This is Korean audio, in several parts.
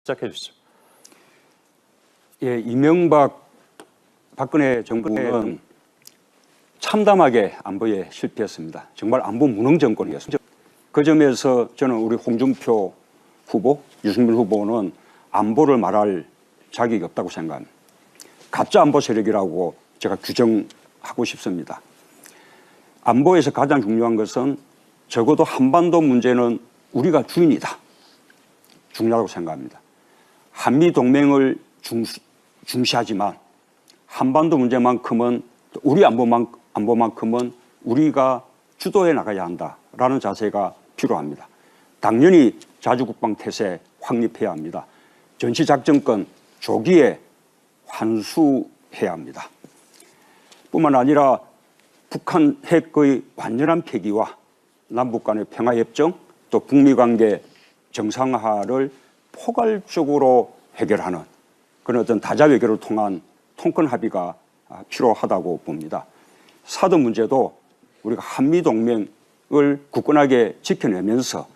시작해 주시죠. 예, 이명박 박근혜 정부는 참담하게 안보에 실패했습니다. 정말 안보 무능 정권이었습니다. 그 점에서 저는 우리 홍준표 후보, 유승민 후보는 안보를 말할 자격이 없다고 생각합니다. 가짜 안보 세력이라고 제가 규정하고 싶습니다. 안보에서 가장 중요한 것은 적어도 한반도 문제는 우리가 주인이다. 중요하다고 생각합니다. 한미 동맹을 중시하지만 한반도 문제만큼은 우리 안보만큼은 우리가 주도해 나가야 한다라는 자세가 필요합니다. 당연히 자주국방 태세 확립해야 합니다. 전시작전권 조기에 환수해야 합니다. 뿐만 아니라 북한 핵의 완전한 폐기와 남북 간의 평화협정 또 북미 관계 정상화를 포괄적으로 해결하는 그런 어떤 다자 외교를 통한 통큰 합의가 필요하다고 봅니다. 사드 문제도 우리가 한미 동맹을 굳건하게 지켜내면서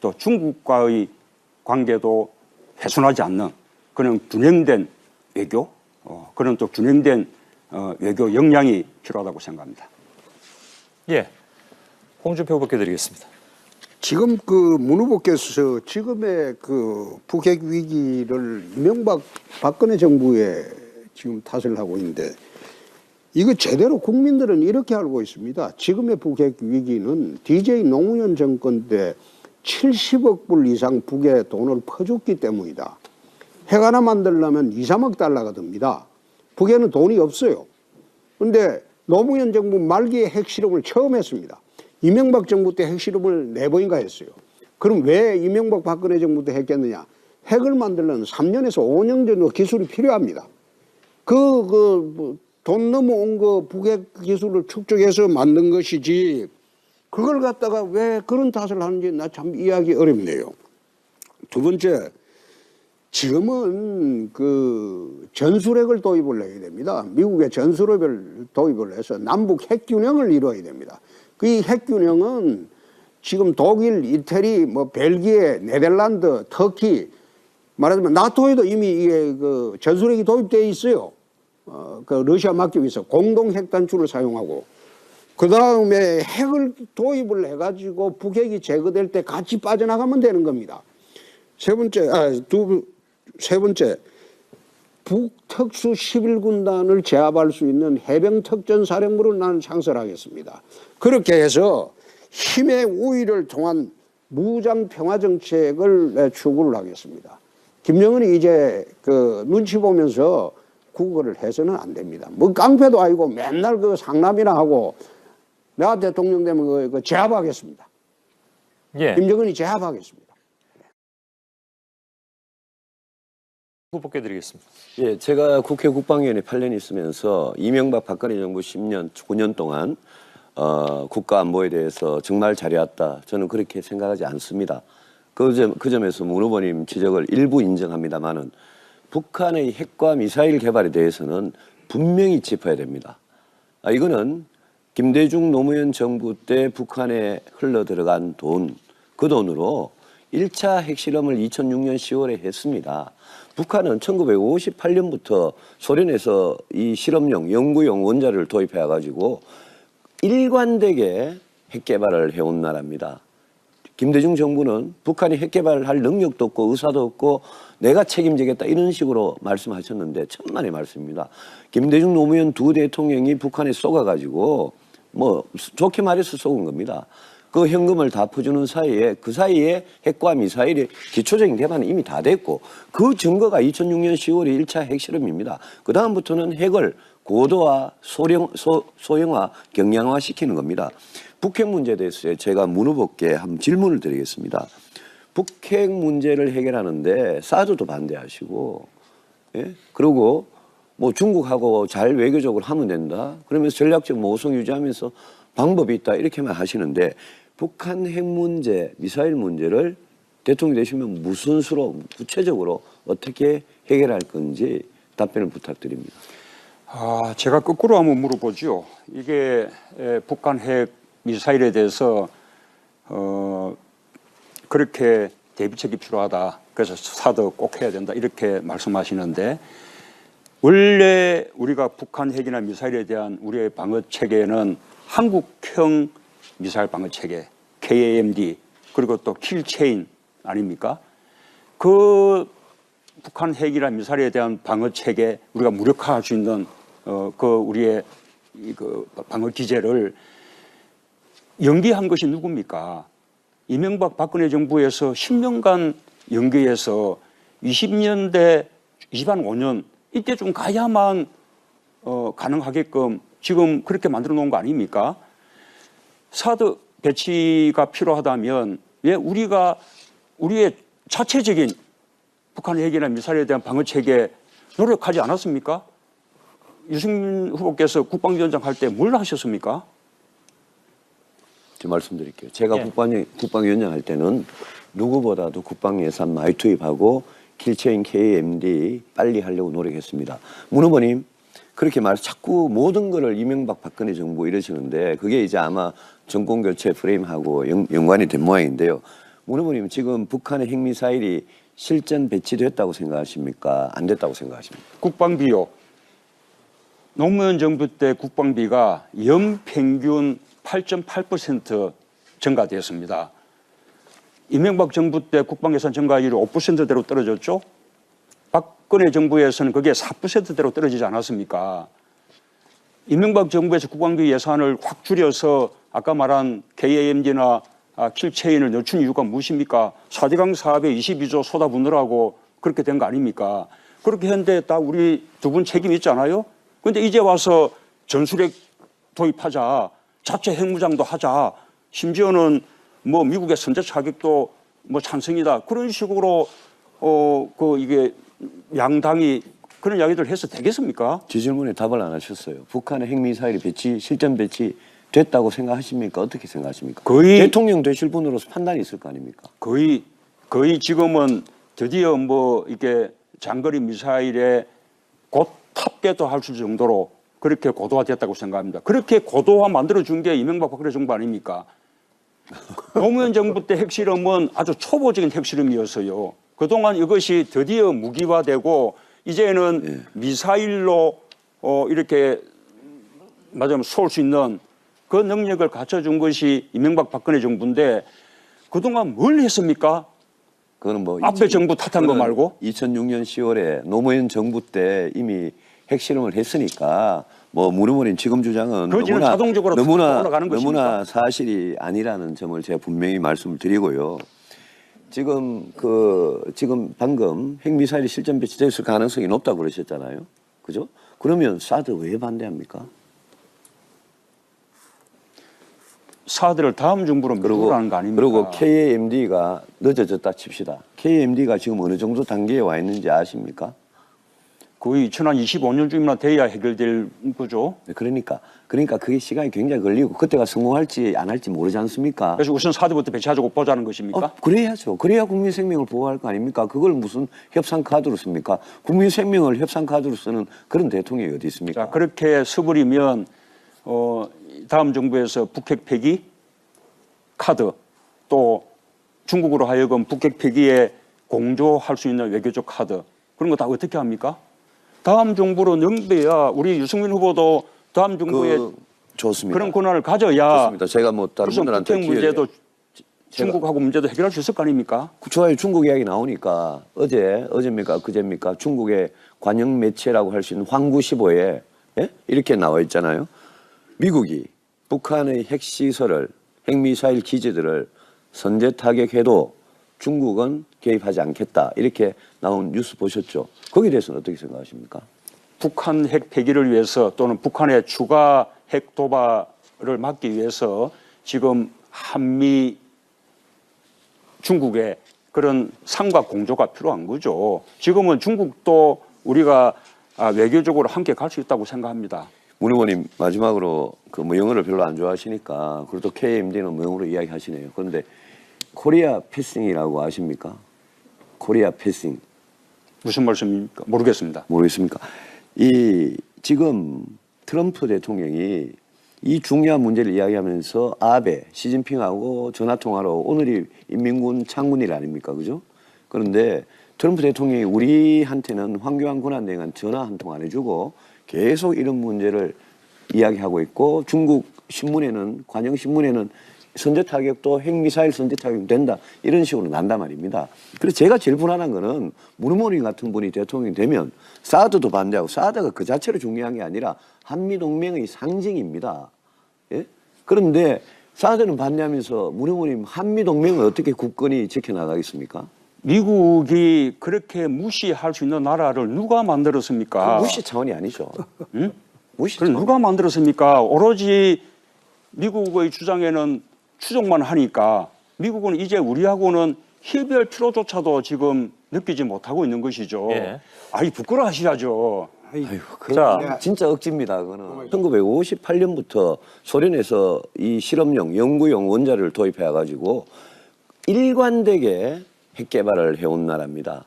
또 중국과의 관계도 훼손하지 않는 그런 균형된 외교, 그런 또 균형된 외교 역량이 필요하다고 생각합니다. 예, 홍준표 후보께 드리겠습니다. 지금 문 후보께서 지금의 북핵 위기를 이명박 박근혜 정부에 지금 탓을 하고 있는데 이거 제대로 국민들은 이렇게 알고 있습니다. 지금의 북핵 위기는 DJ 노무현 정권 때 70억 불 이상 북에 돈을 퍼줬기 때문이다. 핵 하나 만들려면 2, 3억 달러가 듭니다. 북에는 돈이 없어요. 그런데 노무현 정부 말기에 핵실험을 처음 했습니다. 이명박 정부 때 핵실험을 4번인가 했어요. 그럼 왜 이명박 박근혜 정부 때 했겠느냐? 핵을 만들려면 3년에서 5년 정도 기술이 필요합니다. 돈 넘어온 거 북핵 기술을 축적해서 만든 것이지 그걸 갖다가 왜 그런 탓을 하는지 나 참 이해하기 어렵네요. 두 번째, 지금은 전술핵을 도입을 해야 됩니다. 미국의 전술핵을 도입을 해서 남북 핵균형을 이루어야 됩니다. 이 핵균형은 지금 독일, 이태리, 벨기에, 네덜란드, 터키 말하자면 나토에도 이미 이게 전술핵이 도입되어 있어요. 러시아 맡기고 있어 공동 핵단추를 사용하고 그 다음에 핵을 도입을 해가지고 북핵이 제거될 때 같이 빠져나가면 되는 겁니다. 세 번째, 북특수 11군단을 제압할 수 있는 해병특전사령부를 나는 창설하겠습니다. 그렇게 해서 힘의 우위를 통한 무장평화정책을 추구를 하겠습니다. 김정은이 이제 눈치 보면서 국어를 해서는 안 됩니다. 깡패도 아니고 맨날 상남이나 하고 내가 대통령 되면 제압하겠습니다. 예. 김정은이 제압하겠습니다. 후보께 드리겠습니다. 예, 제가 국회 국방위원회 8년 있으면서 이명박 박근혜 정부 10년, 9년 동안 국가 안보에 대해서 정말 잘해왔다. 저는 그렇게 생각하지 않습니다. 그 점에서 문 후보님 지적을 일부 인정합니다만은 북한의 핵과 미사일 개발에 대해서는 분명히 짚어야 됩니다. 이거는 김대중 노무현 정부 때 북한에 흘러 들어간 돈, 그 돈으로 1차 핵실험을 2006년 10월에 했습니다. 북한은 1958년부터 소련에서 이 실험용, 연구용 원자를 도입해가지고 일관되게 핵 개발을 해온 나라입니다. 김대중 정부는 북한이 핵 개발을 할 능력도 없고 의사도 없고 내가 책임지겠다 이런 식으로 말씀하셨는데 천만의 말씀입니다. 김대중 노무현 두 대통령이 북한에 쏘가가지고 좋게 말해서 쏘은 겁니다. 그 현금을 다 퍼주는 사이에 그 사이에 핵과 미사일의 기초적인 개발은 이미 다 됐고 그 증거가 2006년 10월이 1차 핵실험입니다. 그 다음부터는 핵을 고도화, 소형화, 경량화 시키는 겁니다. 북핵 문제에 대해서 제가 문 후보께 한번 질문을 드리겠습니다. 북핵 문제를 해결하는데 사드도 반대하시고, 예? 그리고 중국하고 잘 외교적으로 하면 된다. 그러면서 전략적 모성 유지하면서 방법이 있다. 이렇게만 하시는데 북한 핵 문제, 미사일 문제를 대통령이 되시면 무슨 수로 구체적으로 어떻게 해결할 건지 답변을 부탁드립니다. 제가 거꾸로 한번 물어보죠. 이게 북한 핵 미사일에 대해서 그렇게 대비책이 필요하다. 그래서 사드 꼭 해야 된다 이렇게 말씀하시는데 원래 우리가 북한 핵이나 미사일에 대한 우리의 방어 체계는 한국형 미사일 방어 체계 KAMD 그리고 또 킬체인 아닙니까? 그 북한 핵이나 미사일에 대한 방어 체계 우리가 무력화할 수 있는 그 우리의 그 방어 기제를 연기한 것이 누굽니까? 이명박 박근혜 정부에서 10년간 연기해서 20년대 25년 이때 좀 가야만 가능하게끔 지금 그렇게 만들어 놓은 거 아닙니까? 사드 배치가 필요하다면 왜 우리가 우리의 자체적인 북한 핵이나 미사일에 대한 방어 체계 노력하지 않았습니까? 유승민 후보께서 국방위원장 할 때 뭘 하셨습니까? 제가 말씀드릴게요. 제가 예. 국방위원장 할 때는 누구보다도 국방 예산 많이 투입하고 킬체인 KMD 빨리 하려고 노력했습니다. 문 후보님 그렇게 자꾸 모든 거를 이명박 박근혜 정부 이러시는데 그게 이제 아마 정권 교체 프레임하고 연관이 된 모양인데요. 문 후보님 지금 북한의 핵미사일이 실전 배치됐다고 생각하십니까? 안 됐다고 생각하십니까? 국방비요. 노무현 정부 때 국방비가 연평균 8.8% 증가되었습니다. 이명박 정부 때 국방예산 증가율이 5%대로 떨어졌죠. 박근혜 정부에서는 그게 4%대로 떨어지지 않았습니까? 이명박 정부에서 국방비 예산을 확 줄여서 아까 말한 KAMD나 킬체인을 늦춘 이유가 무엇입니까? 4대강 사업에 22조 쏟아붓느라고 그렇게 된 거 아닙니까? 그렇게 했는데 다 우리 두 분 책임 있잖아요. 그런데 이제 와서 전술핵 도입하자, 자체 핵무장도 하자, 심지어는 뭐 미국의 선제 차격도 뭐 찬성이다 그런 식으로 이게 양당이 그런 이야기들 해서 되겠습니까? 제 질문에 답을 안 하셨어요. 북한의 핵미사일이 실전 배치 됐다고 생각하십니까? 어떻게 생각하십니까? 거의 대통령 되실 분으로서 판단이 있을 거 아닙니까? 거의 지금은 드디어 뭐 이게 장거리 미사일에 곧 탑재도 할 수 정도로 그렇게 고도화됐다고 생각합니다. 그렇게 고도화 만들어준 게 이명박 박근혜 정부 아닙니까? 노무현 정부 때 핵실험은 아주 초보적인 핵실험이었어요. 그동안 이것이 드디어 무기화되고 이제는 미사일로 이렇게 맞으면 쏠 수 있는 그 능력을 갖춰준 것이 이명박 박근혜 정부인데 그동안 뭘 했습니까? 그거는 뭐 앞에 정부 탓한 거 말고? 2006년 10월에 노무현 정부 때 이미 핵실험을 했으니까 뭐 무르머린 지금 주장은 그거는 자동적으로 올라가는 것입니까? 너무나 사실이 아니라는 점을 제가 분명히 말씀을 드리고요. 지금 방금 핵미사일이 실전 배치됐을 가능성이 높다고 그러셨잖아요. 그죠? 그러면 사드 왜 반대합니까? 사드를 다음 정부로 밀으라는 거 아닙니까? 그리고 KAMD가 늦어졌다 칩시다. KAMD가 지금 어느 정도 단계에 와 있는지 아십니까? 거의 2025년쯤이나 돼야 해결될 거죠. 그러니까 그게 시간이 굉장히 걸리고 그때가 성공할지 안 할지 모르지 않습니까? 그래서 우선 사드부터 배치하자고 보자는 것입니까? 그래야죠. 그래야 국민 생명을 보호할 거 아닙니까? 그걸 무슨 협상 카드로 씁니까? 국민 생명을 협상 카드로 쓰는 그런 대통령이 어디 있습니까? 자, 그렇게 서버리면 다음 정부에서 북핵 폐기 카드 또 중국으로 하여금 북핵 폐기에 공조할 수 있는 외교적 카드 그런 거 다 어떻게 합니까? 다음 정부로 넘겨야 우리 유승민 후보도 다음 정부에 좋습니다. 그런 권한을 가져야 좋습니다. 제가 뭐 다른 무슨 분들한테 북핵 문제도 중국하고 문제도 해결할 수 있을 거 아닙니까? 좋아요. 중국 이야기 나오니까 어제입니까? 그제입니까? 중국의 관영 매체라고 할 수 있는 황구15에 이렇게 나와 있잖아요. 미국이 북한의 핵시설을 핵미사일 기지들을 선제 타격해도 중국은 개입하지 않겠다. 이렇게 나온 뉴스 보셨죠? 거기에 대해서는 어떻게 생각하십니까? 북한 핵 폐기를 위해서 또는 북한의 추가 핵 도발을 막기 위해서 지금 한미 중국의 그런 삼각 공조가 필요한 거죠. 지금은 중국도 우리가 외교적으로 함께 갈 수 있다고 생각합니다. 문 의원님 마지막으로 뭐 영어를 별로 안 좋아하시니까 그래도 KMD는 뭐 영어로 이야기하시네요. 그런데 코리아 패싱이라고 아십니까? 코리아 패싱. 무슨 말씀입니까? 모르겠습니다. 모르겠습니까? 지금 트럼프 대통령이 이 중요한 문제를 이야기하면서 아베, 시진핑하고 전화통화로 오늘이 인민군 창군일 아닙니까? 그죠? 그런데 트럼프 대통령이 우리한테는 황교안 권한대행한 전화 한 통 안 해주고 계속 이런 문제를 이야기하고 있고 중국 신문에는 관영 신문에는 선제 타격도 핵미사일 선제 타격 된다 이런 식으로 난단 말입니다. 그래서 제가 제일 불안한 거는 문무림 같은 분이 대통령이 되면 사드도 반대하고 사드가 그 자체로 중요한 게 아니라 한미 동맹의 상징입니다. 예? 그런데 사드는 반대하면서 문무림 한미 동맹을 어떻게 굳건히 지켜나가겠습니까? 미국이 그렇게 무시할 수 있는 나라를 누가 만들었습니까? 무시 차원이 아니죠. 응? 무시 그럼 차원. 누가 만들었습니까? 오로지 미국의 주장에는 추종만 하니까 미국은 이제 우리하고는 협의할 필요조차도 지금 느끼지 못하고 있는 것이죠. 예. 아이 부끄러워하셔야죠. 아유, 자. 진짜 억지입니다. 그거는 1958년부터 소련에서 이 실험용 연구용 원자를 도입해 가지고 일관되게 핵 개발을 해온 나라입니다.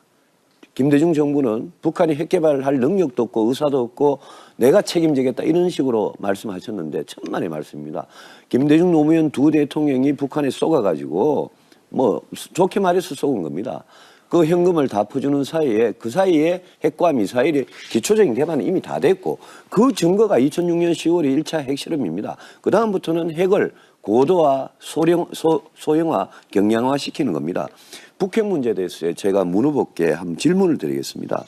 김대중 정부는 북한이 핵 개발을 할 능력도 없고 의사도 없고 내가 책임지겠다 이런 식으로 말씀하셨는데 천만의 말씀입니다. 김대중 노무현 두 대통령이 북한에 쏘가가지고 뭐 좋게 말해서 쏘은 겁니다. 그 현금을 다 퍼주는 사이에 그 사이에 핵과 미사일의 기초적인 개발은 이미 다 됐고 그 증거가 2006년 10월에 1차 핵실험입니다. 그 다음부터는 핵을 고도화, 소형화, 경량화 시키는 겁니다. 북핵 문제에 대해서 제가 문 후보께 한번 질문을 드리겠습니다.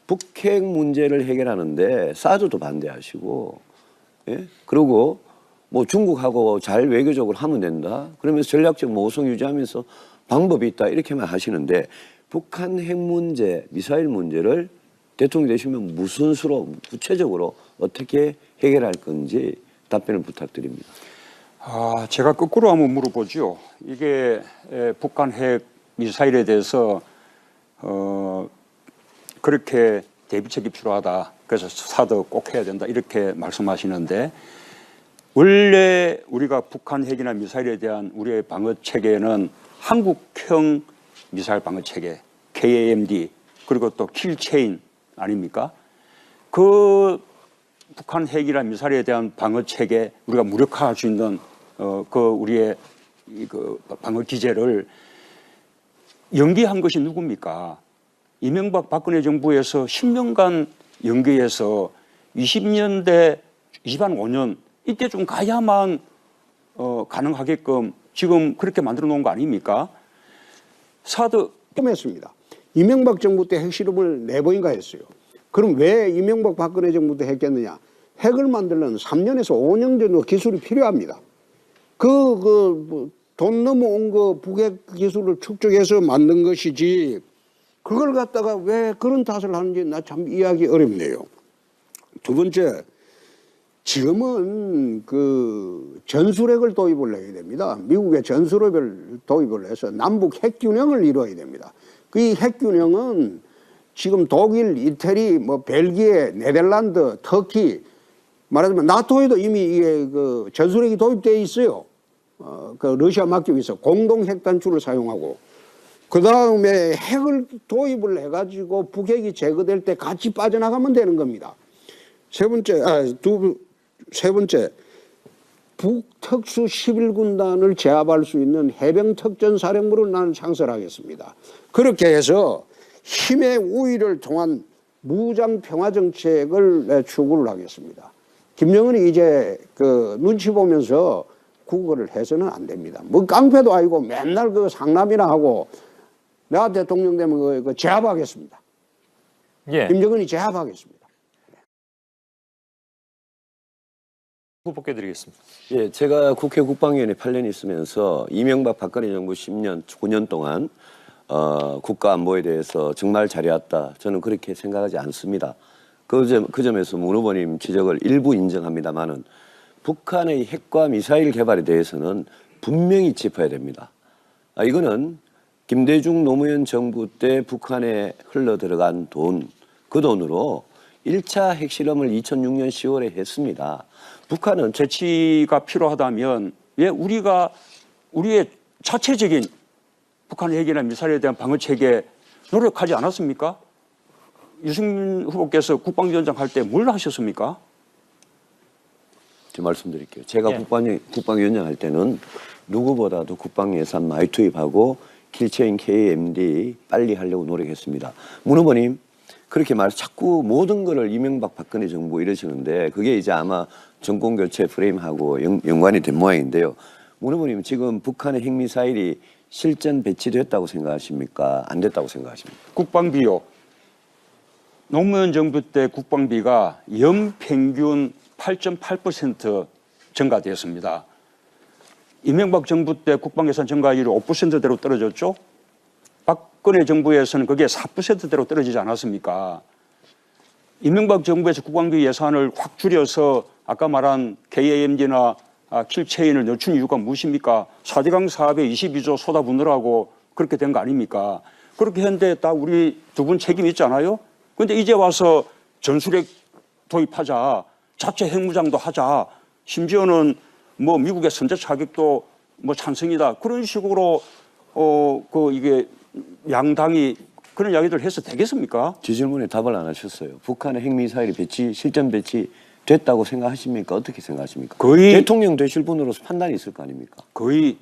북핵 문제를 해결하는데 사드도 반대하시고, 예? 그리고 뭐 중국하고 잘 외교적으로 하면 된다. 그러면서 전략적 모성 유지하면서 방법이 있다 이렇게만 하시는데 북한 핵 문제, 미사일 문제를 대통령이 되시면 무슨 수로 구체적으로 어떻게 해결할 건지 답변을 부탁드립니다. 제가 거꾸로 한번 물어보죠. 이게 북한 핵 미사일에 대해서 그렇게 대비책이 필요하다. 그래서 사드 꼭 해야 된다. 이렇게 말씀하시는데 원래 우리가 북한 핵이나 미사일에 대한 우리의 방어 체계는 한국형 미사일 방어 체계, KAMD 그리고 또 킬체인 아닙니까? 그 북한 핵이나 미사일에 대한 방어 체계 우리가 무력화할 수 있는 그 우리의 그 방어 기제를 연기한 것이 누굽니까? 이명박 박근혜 정부에서 10년간 연기해서 20년대 25년 이때 좀 가야만 가능하게끔 지금 그렇게 만들어 놓은 거 아닙니까? 사드 했습니다. 이명박 정부 때 핵실험을 4번인가 했어요. 그럼 왜 이명박 박근혜 정부 때 했겠느냐? 핵을 만들려면 3년에서 5년 정도 기술이 필요합니다. 돈 넘어온 거 북핵 기술을 축적해서 만든 것이지 그걸 갖다가 왜 그런 탓을 하는지 나 참 이해하기 어렵네요. 두 번째, 지금은 그 전술핵을 도입을 해야 됩니다. 미국의 전술핵을 도입을 해서 남북 핵균형을 이루어야 됩니다. 그 핵균형은 지금 독일, 이태리, 뭐 벨기에, 네덜란드, 터키 말하자면 나토에도 이미 이게 그 전술핵이 도입되어 있어요. 그 러시아 맡기고 있어. 공동 핵 단추를 사용하고. 그 다음에 핵을 도입을 해가지고 북핵이 제거될 때 같이 빠져나가면 되는 겁니다. 세 번째, 북특수 11군단을 제압할 수 있는 해병특전사령부를 나는 창설하겠습니다. 그렇게 해서 힘의 우위를 통한 무장평화정책을 추구를 하겠습니다. 김정은이 이제 그 눈치 보면서 국어를 해서는 안 됩니다. 뭐 깡패도 아니고 맨날 그 상남이나 하고 내가 대통령 되면 그 제압하겠습니다. 예. 김정은이 제압하겠습니다. 후보께 드리겠습니다. 예, 제가 국회 국방위원회 8년 있으면서 이명박 박근혜 정부 10년, 9년 동안 국가 안보에 대해서 정말 잘해왔다. 저는 그렇게 생각하지 않습니다. 그 점에서 문 후보님 지적을 일부 인정합니다만은 북한의 핵과 미사일 개발에 대해서는 분명히 짚어야 됩니다. 이거는 김대중 노무현 정부 때 북한에 흘러 들어간 돈, 그 돈으로 1차 핵실험을 2006년 10월에 했습니다. 북한은 재치가 필요하다면 왜 우리가 우리의 자체적인 북한 핵이나 미사일에 대한 방어 체계 노력하지 않았습니까? 유승민 후보께서 국방위원장 할 때 뭘 하셨습니까? 제가 말씀드릴게요. 제가 예. 국방위원장 할 때는 누구보다도 국방 예산 많이 투입하고 킬체인 KMD 빨리 하려고 노력했습니다. 문 후보님 그렇게 자꾸 모든 거를 이명박 박근혜 정부 이러시는데 그게 이제 아마 정권 교체 프레임하고 연관이 된 모양인데요. 문 후보님 지금 북한의 핵미사일이 실전 배치됐다고 생각하십니까? 안 됐다고 생각하십니까? 국방비요. 노무현 정부 때 국방비가 연평균 8.8% 증가되었습니다. 이명박 정부 때 국방예산 증가율이 5%대로 떨어졌죠. 박근혜 정부에서는 그게 4%대로 떨어지지 않았습니까? 이명박 정부에서 국방비 예산을 확 줄여서 아까 말한 KAMD나 킬체인을 늦춘 이유가 무엇입니까? 4대강 사업에 22조 쏟아붓느라고 그렇게 된 거 아닙니까? 그렇게 했는데 다 우리 두 분 책임 있잖아요. 그런데 이제 와서 전술핵 도입하자, 자체 핵무장도 하자, 심지어는 뭐 미국의 선제 차격도 뭐 찬성이다 그런 식으로 이게 양당이 그런 이야기들 해서 되겠습니까? 제 질문에 답을 안 하셨어요. 북한의 핵미사일이 실전 배치 됐다고 생각하십니까? 어떻게 생각하십니까? 거의 대통령 되실 분으로서 판단이 있을 거 아닙니까? 거의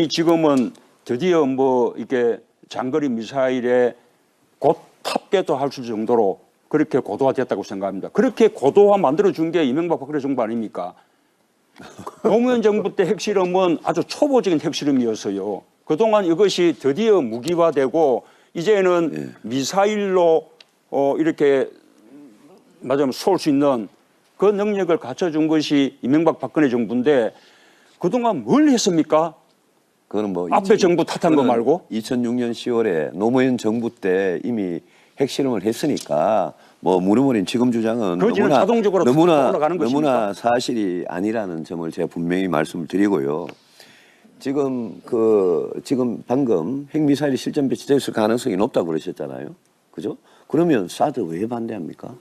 지금은 드디어 뭐 이게 장거리 미사일에 곧 탑재도 할 수 있을 정도로 그렇게 고도화됐다고 생각합니다. 그렇게 고도화 만들어준 게 이명박 박근혜 정부 아닙니까? 노무현 정부 때 핵실험은 아주 초보적인 핵실험이었어요. 그동안 이것이 드디어 무기화되고 이제는 미사일로 이렇게 맞으면 쏠 수 있는 그 능력을 갖춰준 것이 이명박 박근혜 정부인데 그동안 뭘 했습니까? 그거는 뭐 앞에 정부 탓한 거 말고? 2006년 10월에 노무현 정부 때 이미 핵실험을 했으니까 뭐 무르모린 지금 주장은 그거는 자동적으로 올라가는 것입니까? 너무나 사실이 아니라는 점을 제가 분명히 말씀을 드리고요. 지금 방금 핵미사일이 실전 배치됐을 가능성이 높다고 그러셨잖아요. 그죠? 그러면 사드 왜 반대합니까?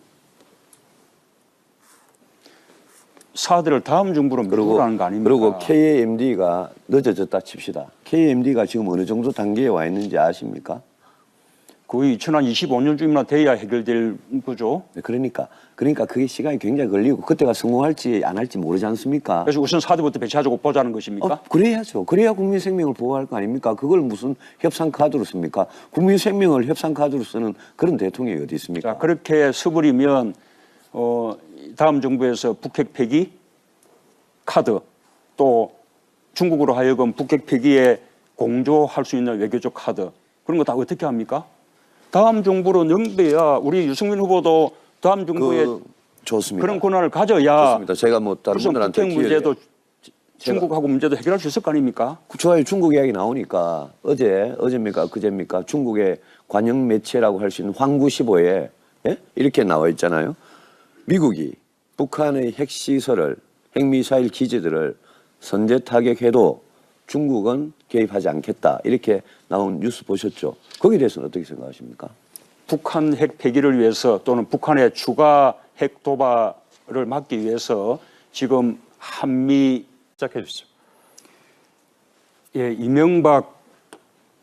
사드를 다음 정부로 밀고라는 거 아닙니까? 그리고 KMD가 늦어졌다 칩시다. KMD가 지금 어느 정도 단계에 와 있는지 아십니까? 거의 2025년쯤이나 돼야 해결될 거죠. 네, 그러니까 그게 시간이 굉장히 걸리고 그때가 성공할지 안 할지 모르지 않습니까? 그래서 우선 사드부터 배치하자고 보자는 것입니까? 그래야죠. 그래야 국민 생명을 보호할 거 아닙니까? 그걸 무슨 협상 카드로 씁니까? 국민 생명을 협상 카드로 쓰는 그런 대통령이 어디 있습니까? 자, 그렇게 서부리면 다음 정부에서 북핵 폐기 카드 또 중국으로 하여금 북핵 폐기에 공조할 수 있는 외교적 카드 그런 거 다 어떻게 합니까? 다음 정부로 넘겨야 우리 유승민 후보도 다음 정부에 좋습니다. 그런 권한을 가져야 좋습니다. 제가 뭐 다른 무슨 분들한테 북핵 문제도 중국하고 문제도 해결할 수 있을 거 아닙니까? 좋아요. 중국 이야기 나오니까 어제입니까? 그제입니까? 중국의 관영 매체라고 할 수 있는 황구시보에 이렇게 나와 있잖아요. 미국이 북한의 핵시설을 핵미사일 기지들을 선제 타격해도 중국은 개입하지 않겠다. 이렇게 나온 뉴스 보셨죠? 거기에 대해서는 어떻게 생각하십니까? 북한 핵 폐기를 위해서 또는 북한의 추가 핵 도발을 막기 위해서 지금 한미 시작해 주시죠. 예, 이명박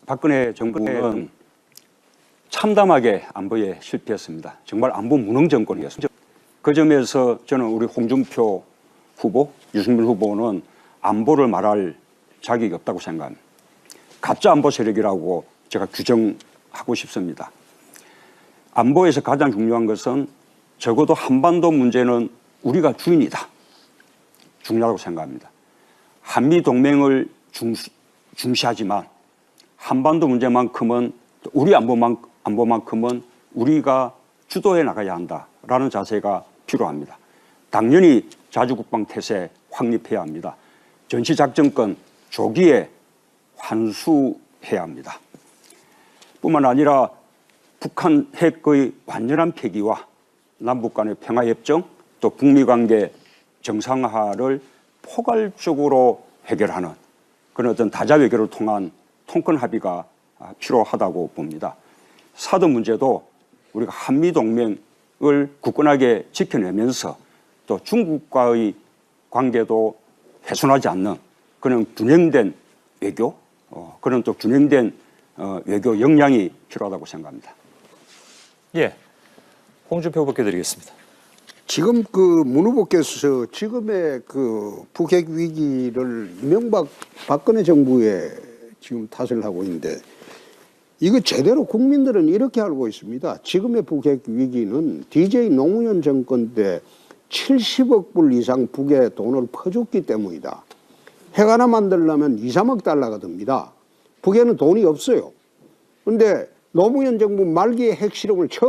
박근혜 정부는 참담하게 안보에 실패했습니다. 정말 안보 무능 정권이었습니다. 그 점에서 저는 우리 홍준표 후보, 유승민 후보는 안보를 말할 자격이 없다고 생각합니다. 가짜 안보 세력이라고 제가 규정하고 싶습니다. 안보에서 가장 중요한 것은 적어도 한반도 문제는 우리가 주인이다. 중요하다고 생각합니다. 한미 동맹을 중시하지만 한반도 문제만큼은 우리 안보만큼은 우리가 주도해 나가야 한다라는 자세가 필요합니다. 당연히 자주국방 태세 확립해야 합니다. 전시작전권 조기에 환수해야 합니다. 뿐만 아니라 북한 핵의 완전한 폐기와 남북 간의 평화협정 또 북미관계 정상화를 포괄적으로 해결하는 그런 어떤 다자외교를 통한 통큰 합의가 필요하다고 봅니다. 사드 문제도 우리가 한미동맹을 굳건하게 지켜내면서 또 중국과의 관계도 훼손하지 않는 그런 균형된 외교, 그런 또 균형된 외교 역량이 필요하다고 생각합니다. 예, 홍준표 후보께 드리겠습니다. 지금 그 문 후보께서 지금의 그 북핵 위기를 이명박 박근혜 정부의 지금 탓을 하고 있는데 이거 제대로 국민들은 이렇게 알고 있습니다. 지금의 북핵 위기는 DJ 노무현 정권 때 70억 불 이상 북에 돈을 퍼줬기 때문이다. 핵 하나 만들려면 2, 3억 달러가 듭니다. 북에는 돈이 없어요. 그런데 노무현 정부 말기에 핵실험을 처음